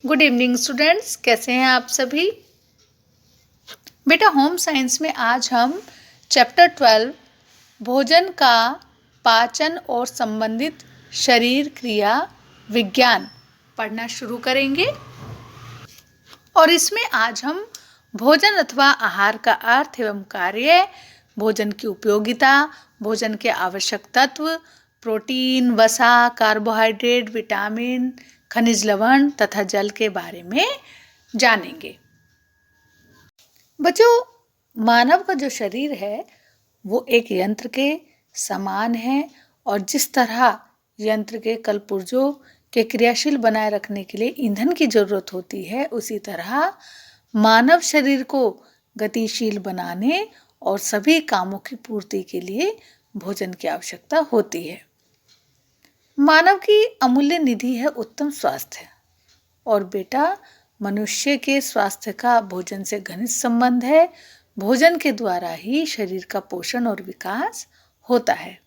Good evening students, कैसे हैं आप सभी। बेटा होम साइंस में आज हम चैप्टर 12 भोजन का पाचन और संबंधित शरीर क्रिया विज्ञान पढ़ना शुरू करेंगे। और इसमें आज हम भोजन अथवा आहार का अर्थ एवं कार्य, भोजन की उपयोगिता, भोजन के आवश्यक तत्व, प्रोटीन, वसा, कार्बोहाइड्रेट, विटामिन, खनिज लवण तथा जल के बारे में जानेंगे। बच्चों, मानव का जो शरीर है वो एक यंत्र के समान है और जिस तरह यंत्र के कलपुर्जों के क्रियाशील बनाए रखने के लिए ईंधन की जरूरत होती है, उसी तरह मानव शरीर को गतिशील बनाने और सभी कामों की पूर्ति के लिए भोजन की आवश्यकता होती है। मानव की अमूल्य निधि है उत्तम स्वास्थ्य, और बेटा मनुष्य के स्वास्थ्य का भोजन से घनिष्ठ संबंध है। भोजन के द्वारा ही शरीर का पोषण और विकास होता है।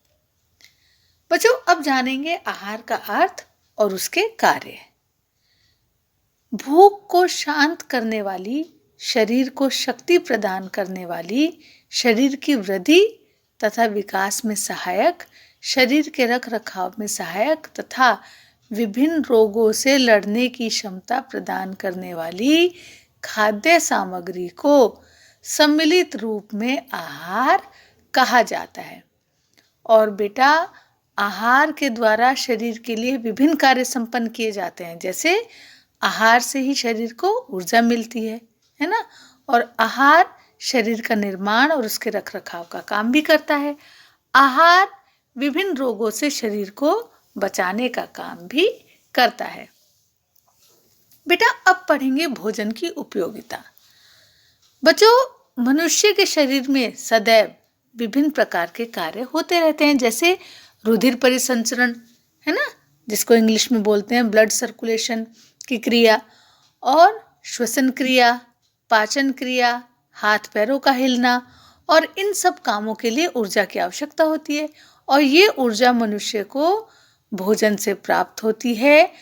बच्चों, अब जानेंगे आहार का अर्थ और उसके कार्य। भूख को शांत करने वाली, शरीर को शक्ति प्रदान करने वाली, शरीर की वृद्धि तथा विकास में सहायक, शरीर के रख रखाव में सहायक तथा विभिन्न रोगों से लड़ने की क्षमता प्रदान करने वाली खाद्य सामग्री को सम्मिलित रूप में आहार कहा जाता है। और बेटा आहार के द्वारा शरीर के लिए विभिन्न कार्य संपन्न किए जाते हैं। जैसे आहार से ही शरीर को ऊर्जा मिलती है ना। और आहार शरीर का निर्माण और उसके रखरखाव का काम भी करता है। आहार विभिन्न रोगों से शरीर को बचाने का काम भी करता है। बेटा अब पढ़ेंगे भोजन की उपयोगिता। बच्चों, मनुष्य के शरीर में सदैव विभिन्न प्रकार के कार्य होते रहते हैं। जैसे रुधिर परिसंचरण, है ना, जिसको इंग्लिश में बोलते हैं ब्लड सर्कुलेशन की क्रिया, और श्वसन क्रिया, पाचन क्रिया, हाथ पैरों का हिलना, और इन सब कामों के लिए ऊर्जा की आवश्यकता होती है। और ये ऊर्जा मनुष्य को भोजन से प्राप्त होती है।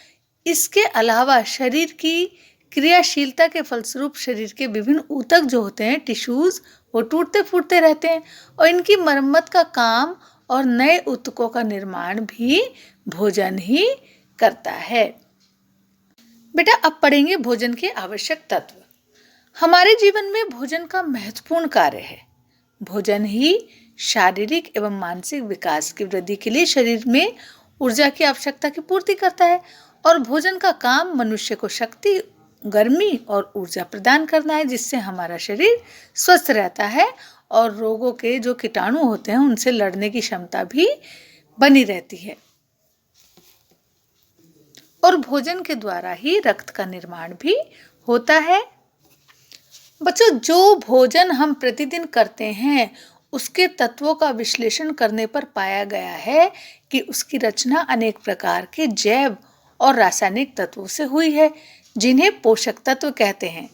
इसके अलावा शरीर की क्रियाशीलता के फलस्वरूप शरीर के विभिन्न ऊतक जो होते हैं, टिश्यूज, वो टूटते फूटते रहते हैं और इनकी मरम्मत का काम और नए ऊतकों का निर्माण भी भोजन ही करता है। बेटा अब पढ़ेंगे भोजन के आवश्यक तत्व। हमारे जीवन में भोजन का महत्वपूर्ण कार्य है। भोजन ही शारीरिक एवं मानसिक विकास की वृद्धि के लिए शरीर में ऊर्जा की आवश्यकता की पूर्ति करता है। और भोजन का काम मनुष्य को शक्ति, गर्मी और ऊर्जा प्रदान करना है, जिससे हमारा शरीर स्वस्थ रहता है और रोगों के जो कीटाणु होते हैं उनसे लड़ने की क्षमता भी बनी रहती है। और भोजन के द्वारा ही रक्त का निर्माण भी होता है। बच्चों, जो भोजन हम प्रतिदिन करते हैं उसके तत्वों का विश्लेषण करने पर पाया गया है कि उसकी रचना अनेक प्रकार के जैव और रासायनिक तत्वों से हुई है, जिन्हें पोषक तत्व कहते हैं।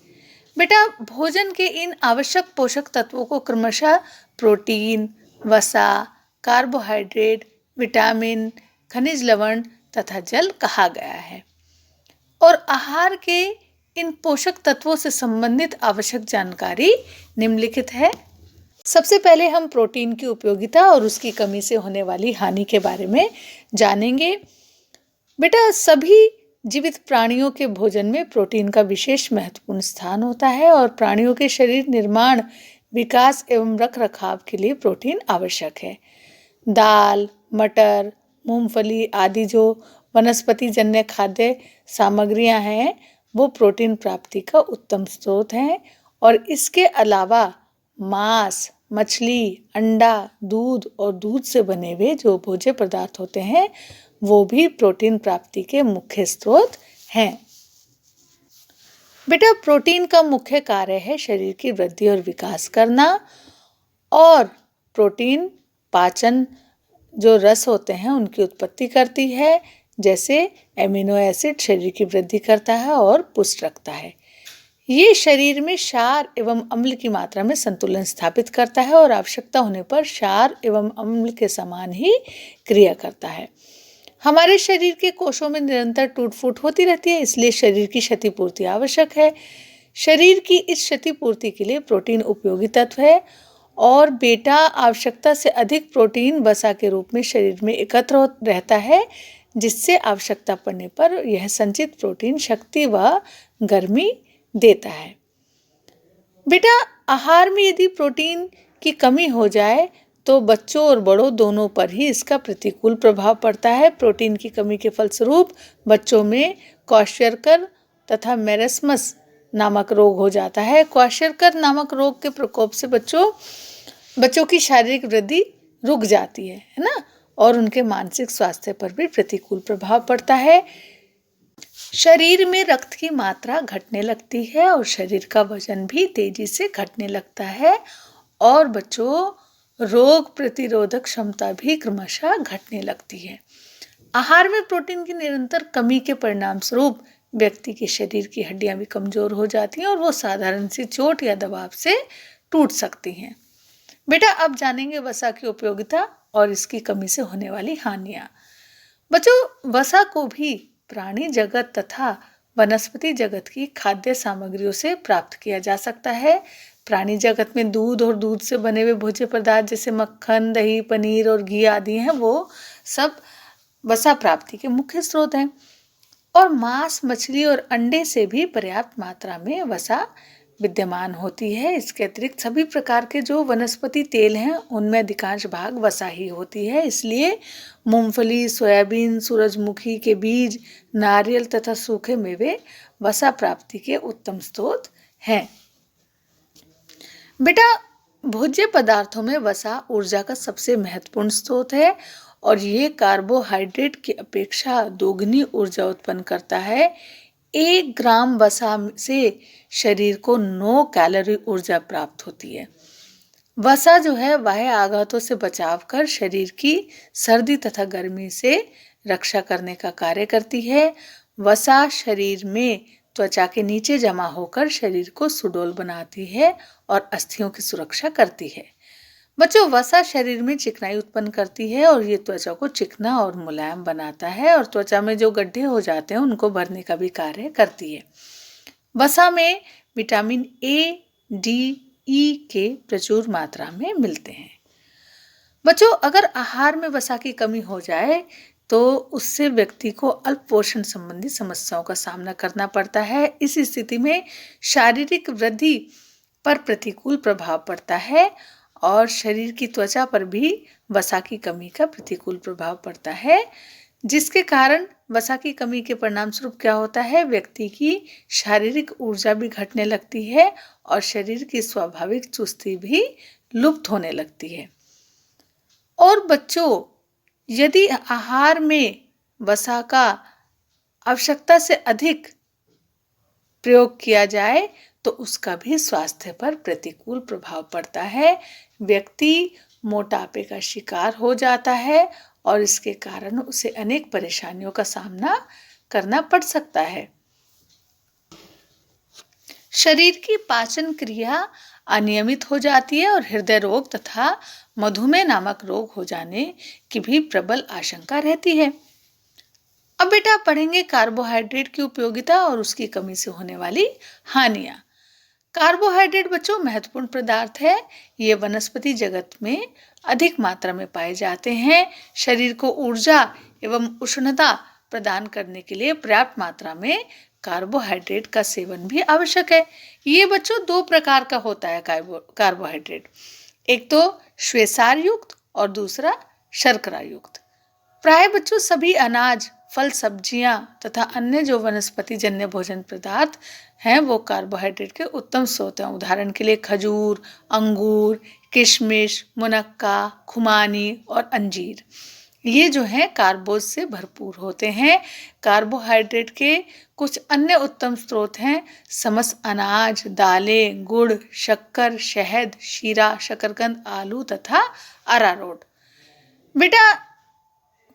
बेटा भोजन के इन आवश्यक पोषक तत्वों को क्रमशः प्रोटीन, वसा, कार्बोहाइड्रेट, विटामिन, खनिज लवण तथा जल कहा गया है। और आहार के इन पोषक तत्वों से संबंधित आवश्यक जानकारी निम्नलिखित है। सबसे पहले हम प्रोटीन की उपयोगिता और उसकी कमी से होने वाली हानि के बारे में जानेंगे। बेटा सभी जीवित प्राणियों के भोजन में प्रोटीन का विशेष महत्वपूर्ण स्थान होता है और प्राणियों के शरीर निर्माण, विकास एवं रखरखाव के लिए प्रोटीन आवश्यक है। दाल, मटर, मूंगफली आदि जो वनस्पति जन्य खाद्य सामग्रियां हैं वो प्रोटीन प्राप्ति का उत्तम स्रोत हैं। और इसके अलावा मांस, मछली, अंडा, दूध और दूध से बने हुए जो भोज्य पदार्थ होते हैं वो भी प्रोटीन प्राप्ति के मुख्य स्रोत हैं। बेटा प्रोटीन का मुख्य कार्य है शरीर की वृद्धि और विकास करना। और प्रोटीन पाचन जो रस होते हैं उनकी उत्पत्ति करती है। जैसे एमिनो एसिड शरीर की वृद्धि करता है और पुष्ट रखता है। ये शरीर में क्षार एवं अम्ल की मात्रा में संतुलन स्थापित करता है और आवश्यकता होने पर क्षार एवं अम्ल के समान ही क्रिया करता है। हमारे शरीर के कोशों में निरंतर टूट फूट होती रहती है, इसलिए शरीर की क्षतिपूर्ति आवश्यक है। शरीर की इस क्षतिपूर्ति के लिए प्रोटीन उपयोगी तत्व है और बेटा आवश्यकता से अधिक प्रोटीन वसा के रूप में शरीर में एकत्र रहता है, जिससे आवश्यकता पड़ने पर यह संचित प्रोटीन शक्ति व गर्मी देता है। बेटा आहार में यदि प्रोटीन की कमी हो जाए तो बच्चों और बड़ों दोनों पर ही इसका प्रतिकूल प्रभाव पड़ता है। प्रोटीन की कमी के फलस्वरूप बच्चों में क्वाशरकर तथा मेरस्मस नामक रोग हो जाता है। क्वाशरकर नामक रोग के प्रकोप से बच्चों की शारीरिक वृद्धि रुक जाती है ना, और उनके मानसिक स्वास्थ्य पर भी प्रतिकूल प्रभाव पड़ता है। शरीर में रक्त की मात्रा घटने लगती है और शरीर का वजन भी तेजी से घटने लगता है और बच्चों रोग प्रतिरोधक क्षमता भी क्रमशः घटने लगती है। आहार में प्रोटीन की निरंतर कमी के परिणाम स्वरूप व्यक्ति के शरीर की हड्डियां भी कमजोर हो जाती हैं और वो साधारण सी चोट या दबाव से टूट सकती हैं। बेटा अब जानेंगे वसा की उपयोगिता और इसकी कमी से होने वाली हानियां। बच्चों वसा को भी प्राणी जगत तथा वनस्पति जगत की खाद्य सामग्रियों से प्राप्त किया जा सकता है। प्राणी जगत में दूध और दूध से बने हुए भोज्य पदार्थ जैसे मक्खन, दही, पनीर और घी आदि हैं, वो सब वसा प्राप्ति के मुख्य स्रोत हैं। और मांस, मछली और अंडे से भी पर्याप्त मात्रा में वसा विद्यमान होती है। इसके अतिरिक्त सभी प्रकार के जो वनस्पति तेल हैं उनमें अधिकांश भाग वसा ही होती है, इसलिए मूंगफली, सोयाबीन, सूरजमुखी के बीज, नारियल तथा सूखे मेवे वसा प्राप्ति के उत्तम स्रोत हैं। बेटा भोज्य पदार्थों में वसा ऊर्जा का सबसे महत्वपूर्ण स्रोत है और ये कार्बोहाइड्रेट की अपेक्षा दोगुनी ऊर्जा उत्पन्न करता है। 1 ग्राम वसा से शरीर को 9 कैलोरी ऊर्जा प्राप्त होती है। वसा जो है बाह्य आघातों से बचाव कर शरीर की सर्दी तथा गर्मी से रक्षा करने का कार्य करती है। वसा शरीर में त्वचा के नीचे जमा होकर शरीर को सुडौल बनाती है और अस्थियों की सुरक्षा करती है। बच्चों वसा शरीर में चिकनाई उत्पन्न करती है और ये त्वचा को चिकना और मुलायम बनाता है और त्वचा में जो गड्ढे हो जाते हैं उनको भरने का भी कार्य करती है। वसा में विटामिन ए, डी, ई के प्रचुर मात्रा में मिलते हैं। बच्चों अगर आहार में वसा की कमी हो जाए तो उससे व्यक्ति को अल्प पोषण संबंधी समस्याओं का सामना करना पड़ता है। इस स्थिति में शारीरिक वृद्धि पर प्रतिकूल प्रभाव पड़ता है और शरीर की त्वचा पर भी वसा की कमी का प्रतिकूल प्रभाव पड़ता है, जिसके कारण वसा की कमी के परिणाम स्वरूप क्या होता है, व्यक्ति की शारीरिक ऊर्जा भी घटने लगती है और शरीर की स्वाभाविक चुस्ती भी लुप्त होने लगती है। और बच्चों यदि आहार में वसा का आवश्यकता से अधिक प्रयोग किया जाए तो उसका भी स्वास्थ्य पर प्रतिकूल प्रभाव पड़ता है। व्यक्ति मोटापे का शिकार हो जाता है और इसके कारण उसे अनेक परेशानियों का सामना करना पड़ सकता है। शरीर की पाचन क्रिया अनियमित हो जाती है और हृदय रोग तथा मधुमेह नामक रोग हो जाने की भी प्रबल आशंका रहती है। अब बेटा पढ़ेंगे कार्बोहाइड्रेट की उपयोगिता और उसकी कमी से होने वाली हानियां। कार्बोहाइड्रेट बच्चों महत्वपूर्ण पदार्थ है। ये वनस्पति जगत में अधिक मात्रा में पाए जाते हैं। शरीर को ऊर्जा एवं उष्णता प्रदान करने के लिए पर्याप्त मात्रा में कार्बोहाइड्रेट का सेवन भी आवश्यक है। ये बच्चों 2 प्रकार का होता है कार्बोहाइड्रेट, एक तो श्वेसार युक्त और दूसरा शर्करा युक्त। प्राय बच्चों सभी अनाज, फल, सब्जियां तथा अन्य जो वनस्पति जन्य भोजन पदार्थ हैं वो कार्बोहाइड्रेट के उत्तम स्रोत हैं। उदाहरण के लिए खजूर, अंगूर, किशमिश, मुनक्का, खुमानी और अंजीर ये जो हैं कार्बोज से भरपूर होते हैं। कार्बोहाइड्रेट के कुछ अन्य उत्तम स्रोत हैं समस्त अनाज, दालें, गुड़, शक्कर, शहद, शीरा, शकरकंद, आलू तथा अरारोट। बेटा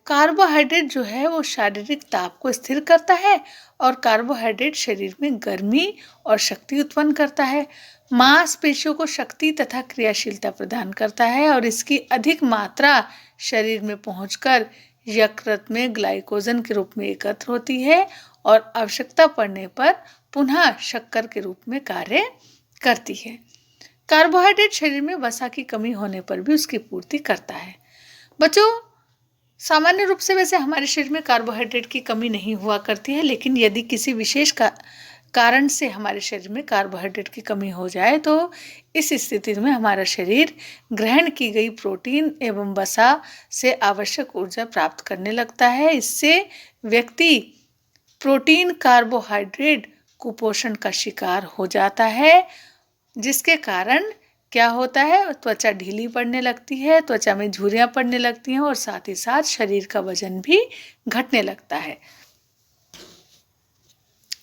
कार्बोहाइड्रेट जो है वो शारीरिक ताप को स्थिर करता है और कार्बोहाइड्रेट शरीर में गर्मी और शक्ति उत्पन्न करता है। मांसपेशियों को शक्ति तथा क्रियाशीलता प्रदान करता है और इसकी अधिक मात्रा शरीर में पहुंचकर यकृत में ग्लाइकोजन के रूप में एकत्र होती है और आवश्यकता पड़ने पर पुनः शक्कर के रूप में कार्य करती है। कार्बोहाइड्रेट शरीर में वसा की कमी होने पर भी उसकी पूर्ति करता है। बच्चों, सामान्य रूप से वैसे हमारे शरीर में कार्बोहाइड्रेट की कमी नहीं हुआ करती है, लेकिन यदि किसी विशेष कारण से हमारे शरीर में कार्बोहाइड्रेट की कमी हो जाए तो इस स्थिति में हमारा शरीर ग्रहण की गई प्रोटीन एवं वसा से आवश्यक ऊर्जा प्राप्त करने लगता है। इससे व्यक्ति प्रोटीन कार्बोहाइड्रेट कुपोषण का शिकार हो जाता है, जिसके कारण क्या होता है, त्वचा ढीली पड़ने लगती है, त्वचा में झुर्रियां पड़ने लगती हैं और साथ ही साथ शरीर का वजन भी घटने लगता है।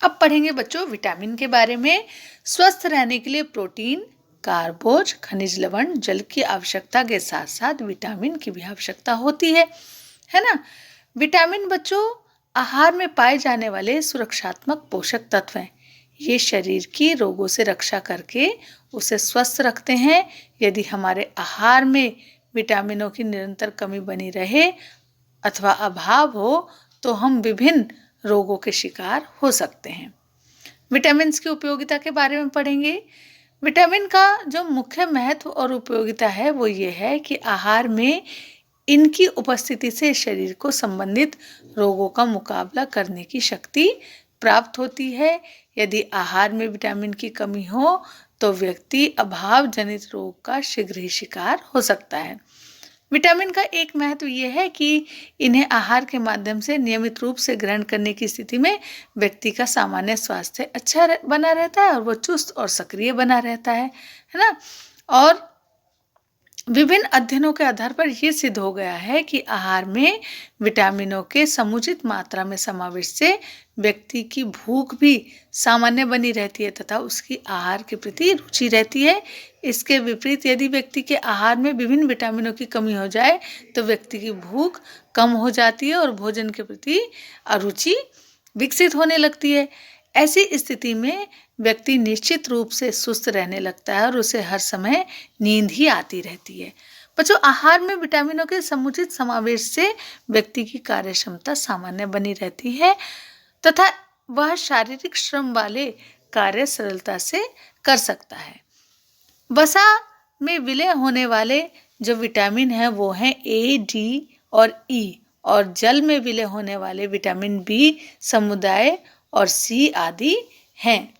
अब पढ़ेंगे बच्चों विटामिन के बारे में। स्वस्थ रहने के लिए प्रोटीन, कार्बोज, खनिज लवण, जल की आवश्यकता के साथ साथ विटामिन की भी आवश्यकता होती है ना। विटामिन बच्चों आहार में पाए जाने वाले सुरक्षात्मक पोषक तत्व हैं। ये शरीर की रोगों से रक्षा करके उसे स्वस्थ रखते हैं। यदि हमारे आहार में विटामिनों की निरंतर कमी बनी रहे अथवा अभाव हो तो हम विभिन्न रोगों के शिकार हो सकते हैं। विटामिन की उपयोगिता के बारे में पढ़ेंगे। विटामिन का जो मुख्य महत्व और उपयोगिता है वो ये है कि आहार में इनकी उपस्थिति से शरीर को संबंधित रोगों का मुकाबला करने की शक्ति प्राप्त होती है। यदि आहार में विटामिन की कमी हो तो व्यक्ति अभाव जनित रोग का शीघ्र ही शिकार हो सकता है। विटामिन का एक महत्व यह है कि इन्हें आहार के माध्यम से नियमित रूप से ग्रहण करने की स्थिति में व्यक्ति का सामान्य स्वास्थ्य अच्छा बना रहता है और वो चुस्त और सक्रिय बना रहता है ना। और विभिन्न अध्ययनों के आधार पर यह सिद्ध हो गया है कि आहार में विटामिनों के समुचित मात्रा में समावेश से व्यक्ति की भूख भी सामान्य बनी रहती है तथा उसकी आहार के प्रति रुचि रहती है। इसके विपरीत यदि व्यक्ति के आहार में विभिन्न विटामिनों की कमी हो जाए तो व्यक्ति की भूख कम हो जाती है और भोजन के प्रति अरुचि विकसित होने लगती है। ऐसी स्थिति में व्यक्ति निश्चित रूप से सुस्त रहने लगता है और उसे हर समय नींद ही आती रहती है। बच्चों, आहार में विटामिनों के समुचित समावेश से व्यक्ति की कार्य क्षमता सामान्य बनी रहती है तथा वह शारीरिक श्रम वाले कार्य सरलता से कर सकता है। वसा में विलय होने वाले जो विटामिन हैं वो हैं ए, डी और ई, और जल में विलय होने वाले विटामिन बी समुदाय और सी आदि हैं।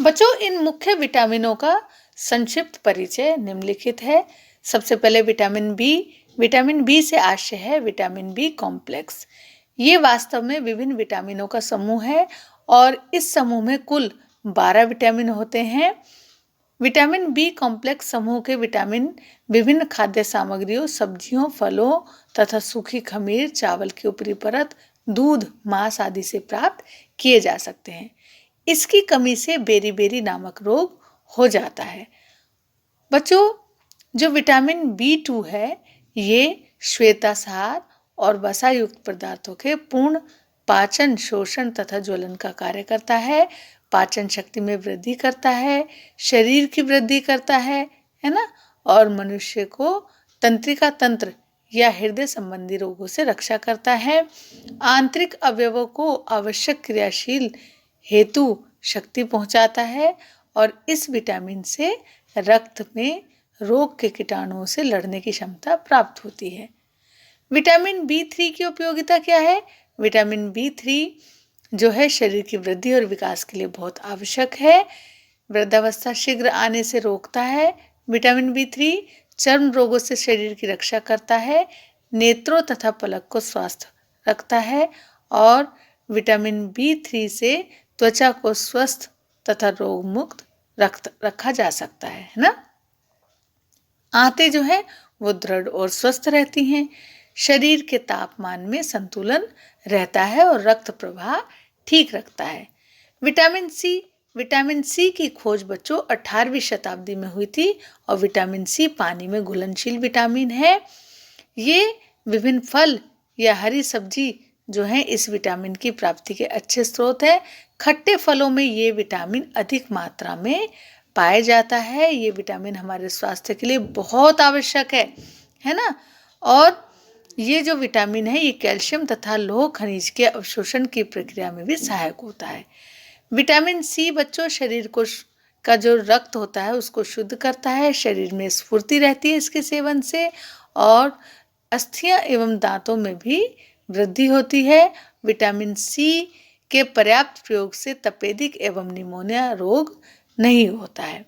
बच्चों, इन मुख्य विटामिनों का संक्षिप्त परिचय निम्नलिखित है। सबसे पहले विटामिन बी। विटामिन बी से आशय है विटामिन बी कॉम्प्लेक्स। ये वास्तव में विभिन्न विटामिनों का समूह है और इस समूह में कुल 12 विटामिन होते हैं। विटामिन बी कॉम्प्लेक्स समूह के विटामिन विभिन्न खाद्य सामग्रियों, सब्जियों, फलों तथा सूखी खमीर, चावल की ऊपरी परत, दूध, मांस आदि से प्राप्त किए जा सकते हैं। इसकी कमी से बेरी-बेरी नामक रोग हो जाता है। बच्चों, जो विटामिन B2 है ये श्वेतासार और वसा युक्त पदार्थों के पूर्ण पाचन, शोषण तथा ज्वलन का कार्य करता है। पाचन शक्ति में वृद्धि करता है, शरीर की वृद्धि करता है ना, और मनुष्य को तंत्रिका तंत्र या हृदय संबंधी रोगों से रक्षा करता है। आंतरिक अवयवों को आवश्यक क्रियाशील हेतु शक्ति पहुंचाता है और इस विटामिन से रक्त में रोग के कीटाणुओं से लड़ने की क्षमता प्राप्त होती है। विटामिन B3 की उपयोगिता क्या है? विटामिन B3 जो है शरीर की वृद्धि और विकास के लिए बहुत आवश्यक है। वृद्धावस्था शीघ्र आने से रोकता है। विटामिन B3 चर्म रोगों से शरीर की रक्षा करता है, नेत्रों तथा पलक को स्वस्थ रखता है और विटामिन B3 से त्वचा को स्वस्थ तथा रोग मुक्त रखा जा सकता है ना। आंतें जो है वो दृढ़ और स्वस्थ रहती हैं। शरीर के तापमान में संतुलन रहता है और रक्त प्रवाह ठीक रखता है। विटामिन सी की खोज बच्चों 18वीं शताब्दी में हुई थी और विटामिन सी पानी में घुलनशील विटामिन है। ये विभिन्न फल या हरी सब्जी जो है इस विटामिन की प्राप्ति के अच्छे स्रोत है। खट्टे फलों में ये विटामिन अधिक मात्रा में पाया जाता है। ये विटामिन हमारे स्वास्थ्य के लिए बहुत आवश्यक है ना। और ये जो विटामिन है ये कैल्शियम तथा लौह खनिज के अवशोषण की प्रक्रिया में भी सहायक होता है। विटामिन सी बच्चों शरीर को का जो रक्त होता है उसको शुद्ध करता है, शरीर में स्फूर्ति रहती है इसके सेवन से, और अस्थियां एवं दांतों में भी वृद्धि होती है। विटामिन सी के पर्याप्त प्रयोग से तपेदिक एवं निमोनिया रोग नहीं होता है।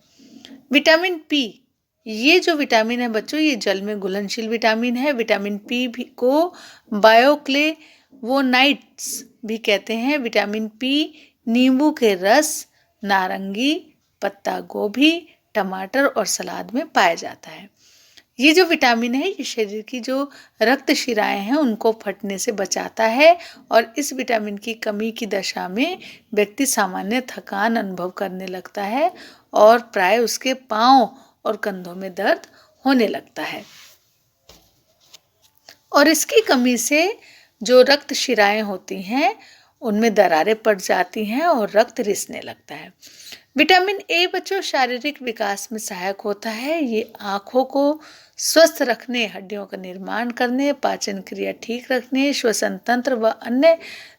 विटामिन पी, ये जो विटामिन है बच्चों ये जल में घुलनशील विटामिन है। विटामिन पी भी को बायोक्लेवोनाइड्स भी कहते हैं। विटामिन पी नींबू के रस, नारंगी, पत्ता गोभी, टमाटर और सलाद में पाया जाता है। ये जो विटामिन है ये शरीर की जो रक्त शिराएं हैं उनको फटने से बचाता है, और इस विटामिन की कमी की दशा में व्यक्ति सामान्य थकान अनुभव करने लगता है और प्राय उसके पांव और कंधों में दर्द होने लगता है। और इसकी कमी से जो रक्त शिराएं होती हैं उनमें दरारें पड़ जाती हैं और रक्त रिसने लगता है। विटामिन ए बच्चों शारीरिक विकास में सहायक होता है। ये आँखों को स्वस्थ रखने, हड्डियों का निर्माण करने, पाचन क्रिया ठीक रखने, श्वसन तंत्र व अन्य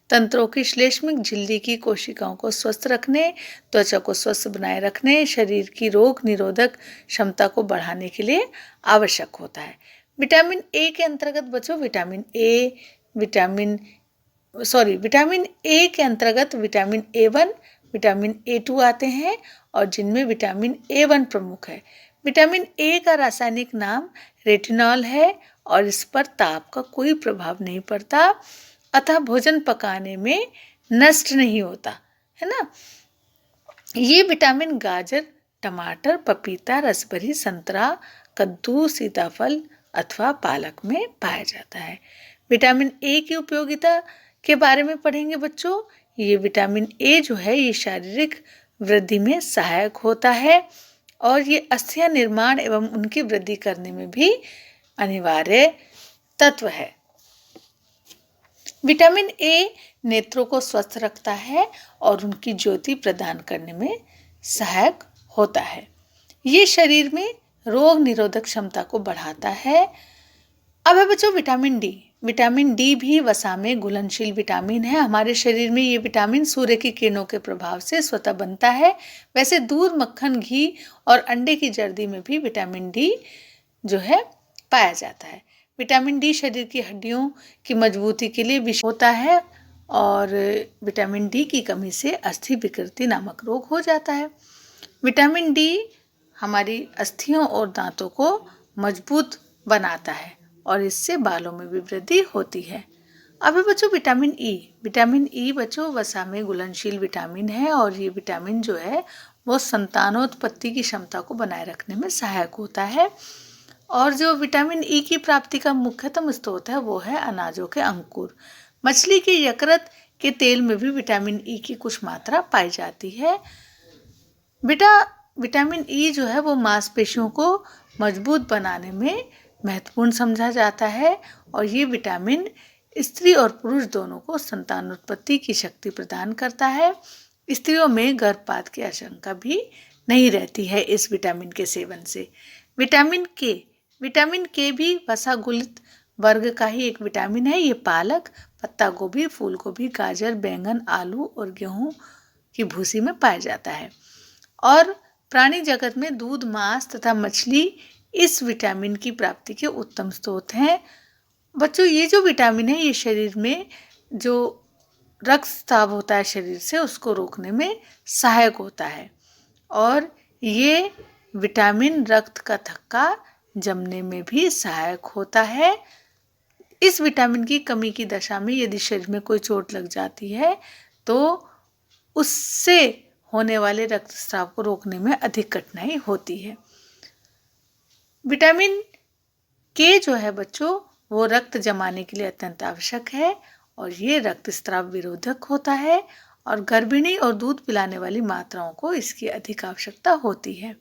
तंत्रों की श्लेष्मिक झिल्ली की कोशिकाओं को स्वस्थ रखने, त्वचा को स्वस्थ बनाए रखने, शरीर की रोग निरोधक क्षमता को बढ़ाने के लिए आवश्यक होता है। विटामिन ए के अंतर्गत बच्चों विटामिन ए के अंतर्गत विटामिन ए1, विटामिन ए2 आते हैं, और जिनमें विटामिन ए1 प्रमुख है। विटामिन ए का रासायनिक नाम रेटिनॉल है और इस पर ताप का कोई प्रभाव नहीं पड़ता, अतः भोजन पकाने में नष्ट नहीं होता है ना। ये विटामिन गाजर, टमाटर, पपीता, रसभरी, संतरा, कद्दू, सीताफल अथवा पालक में पाया जाता है। विटामिन ए की उपयोगिता के बारे में पढ़ेंगे बच्चों। ये विटामिन ए जो है ये शारीरिक वृद्धि में सहायक होता है और ये अस्थियां निर्माण एवं उनकी वृद्धि करने में भी अनिवार्य तत्व है। विटामिन ए नेत्रों को स्वस्थ रखता है और उनकी ज्योति प्रदान करने में सहायक होता है। ये शरीर में रोग निरोधक क्षमता को बढ़ाता है। अब है बच्चों विटामिन डी। विटामिन डी भी वसा में घुलनशील विटामिन है। हमारे शरीर में ये विटामिन सूर्य की किरणों के प्रभाव से स्वतः बनता है। वैसे दूध, मक्खन, घी और अंडे की जर्दी में भी विटामिन डी जो है पाया जाता है। विटामिन डी शरीर की हड्डियों की मजबूती के लिए विशेष होता है और विटामिन डी की कमी से अस्थि विकृति नामक रोग हो जाता है। विटामिन डी हमारी अस्थियों और दांतों को मजबूत बनाता है और इससे बालों में भी वृद्धि होती है। अब है बच्चों विटामिन ई। विटामिन ई बच्चों वसा में घुलनशील विटामिन है और ये विटामिन जो है वो संतानोत्पत्ति की क्षमता को बनाए रखने में सहायक होता है। और जो विटामिन ई की प्राप्ति का मुख्यतम स्रोत है वो है अनाजों के अंकुर। मछली के यकृत के तेल में भी विटामिन ई की कुछ मात्रा पाई जाती है। विटामिन ई जो है वो मांसपेशियों को मजबूत बनाने में महत्वपूर्ण समझा जाता है और ये विटामिन स्त्री और पुरुष दोनों को संतानोत्पत्ति की शक्ति प्रदान करता है। स्त्रियों में गर्भपात की आशंका भी नहीं रहती है इस विटामिन के सेवन से। विटामिन के भी वसागुलित वर्ग का ही एक विटामिन है। ये पालक, पत्ता गोभी, फूल गोभी, गाजर, बैंगन, आलू और गेहूं की भूसी में पाया जाता है। और प्राणी जगत में दूध, मांस तथा मछली इस विटामिन की प्राप्ति के उत्तम स्रोत हैं। बच्चों ये जो विटामिन है ये शरीर में जो रक्तस्राव होता है शरीर से उसको रोकने में सहायक होता है और ये विटामिन रक्त का थक्का जमने में भी सहायक होता है। इस विटामिन की कमी की दशा में यदि शरीर में कोई चोट लग जाती है तो उससे होने वाले रक्तस्राव को रोकने में अधिक कठिनाई होती है। विटामिन के जो है बच्चों वो रक्त जमाने के लिए अत्यंत आवश्यक है और ये रक्तस्राव विरोधक होता है और गर्भिणी और दूध पिलाने वाली माताओं को इसकी अधिक आवश्यकता होती है।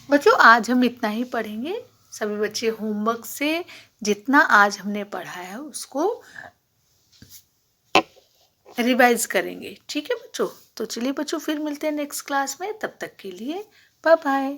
बच्चों आज हम इतना ही पढ़ेंगे। सभी बच्चे होमवर्क से जितना आज हमने पढ़ा है उसको रिवाइज करेंगे, ठीक है बच्चों। तो चलिए बच्चों फिर मिलते हैं नेक्स्ट क्लास में, तब तक के लिए बाय बाय।